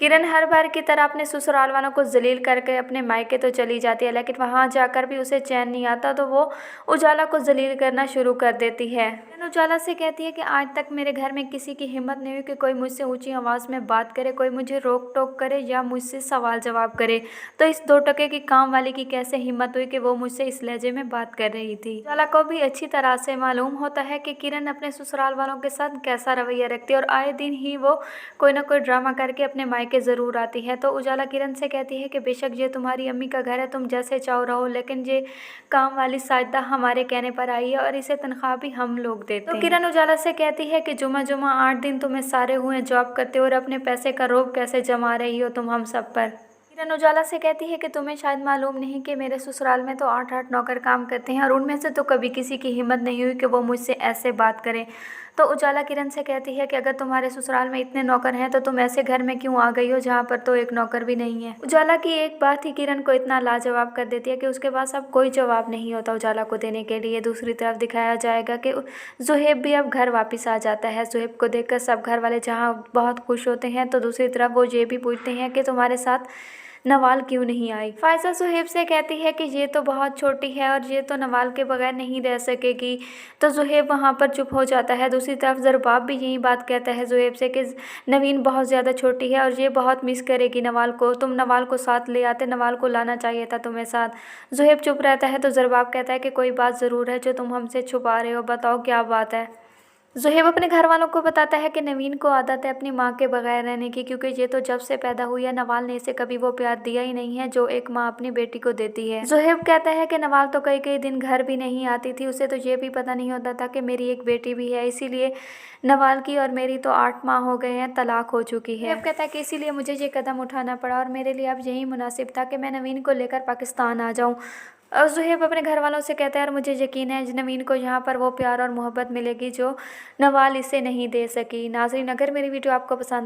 किरण हर बार की तरह अपने ससुराल वालों को जलील करके अपने मायके तो चली जाती है, लेकिन वहाँ जाकर भी उसे चैन नहीं आता, तो वो उजाला को जलील करना शुरू कर देती है। किरण उजाला से कहती है कि आज तक मेरे घर में किसी की हिम्मत नहीं हुई कि कोई मुझसे ऊंची आवाज़ में बात करे, कोई मुझे रोक टोक करे या मुझसे सवाल जवाब करे, तो इस 2 टके की काम वाली की कैसे हिम्मत हुई कि वो मुझसे इस लहजे में बात कर रही थी। उजाला को भी अच्छी तरह से मालूम होता है कि किरण अपने ससुराल वालों के साथ कैसा रवैया रखती है और आए दिन ही वो कोई ना कोई ड्रामा करके अपने मायके ज़रूर आती है। तो उजाला किरण से कहती है कि बेशक ये तुम्हारी अम्मी का घर है, तुम जैसे चाहो रहो, लेकिन ये काम वाली साजिदा हमारे कहने पर आई है और इसे तनख्वाह भी हम लोग देते हैं। तो किरण उजाला से कहती है कि जुमा जुमा 8 दिन तुम्हें सारे हुए जॉब करते हो और अपने पैसे का रोब कैसे जमा रही हो तुम हम सब पर। किरण उजाला से कहती है कि तुम्हें शायद मालूम नहीं कि मेरे ससुराल में तो 8-8 नौकर काम करते हैं और उनमें से तो कभी किसी की हिम्मत नहीं हुई कि वो मुझसे ऐसे बात करें। तो उजाला किरण से कहती है कि अगर तुम्हारे ससुराल में इतने नौकर हैं तो तुम ऐसे घर में क्यों आ गई हो जहाँ पर तो एक नौकर भी नहीं है। उजाला की एक बात ही किरण को इतना लाजवाब कर देती है कि उसके पास अब कोई जवाब नहीं होता उजाला को देने के लिए। दूसरी तरफ दिखाया जाएगा कि ज़ुहैब भी अब घर वापस आ जाता है। ज़ुहैब को देखकर सब घर वाले जहाँ बहुत खुश होते हैं, तो दूसरी तरफ वो ये भी पूछते हैं कि तुम्हारे साथ नवाल क्यों नहीं आई। फायजा ज़ुहैब से कहती है कि ये तो बहुत छोटी है और ये तो नवाल के बगैर नहीं रह सकेगी, तो ज़ुहैब वहाँ पर चुप हो जाता है। दूसरी तरफ ज़रबाब भी यही बात कहता है ज़ुहैब से कि नवीन बहुत ज़्यादा छोटी है और ये बहुत मिस करेगी नवाल को, तुम नवाल को साथ ले आते, नवाल को लाना चाहिए था तुम्हें साथ। ज़ुहैब चुप रहता है तो ज़रबाब कहता है कि कोई बात ज़रूर है जो तुम हमसे छुपा रहे हो, बताओ क्या बात है। ज़ुहैब अपने घर वालों को बताता है कि नवीन को आदत है अपनी माँ के बगैर रहने की, क्योंकि ये तो जब से पैदा हुई है नवाल ने इसे कभी वो प्यार दिया ही नहीं है जो एक माँ अपनी बेटी को देती है। ज़ुहैब कहता है कि नवाल तो कई कई दिन घर भी नहीं आती थी, उसे तो ये भी पता नहीं होता था कि मेरी एक बेटी भी है, इसीलिए नवाल की और मेरी तो 8 माह हो गए हैं, तलाक हो चुकी है। ज़ुहैब कहता है कि इसीलिए मुझे ये कदम उठाना पड़ा और मेरे लिए अब यही मुनासिब था कि मैं नवीन को लेकर पाकिस्तान आ जाऊँ। और ज़ुहैब अपने घर वालों से कहता है और मुझे यकीन है नवीन को यहाँ पर वो प्यार और मोहब्बत मिलेगी जो नवाल इसे नहीं दे सकी। नाज़रीन, अगर मेरी वीडियो आपको पसंद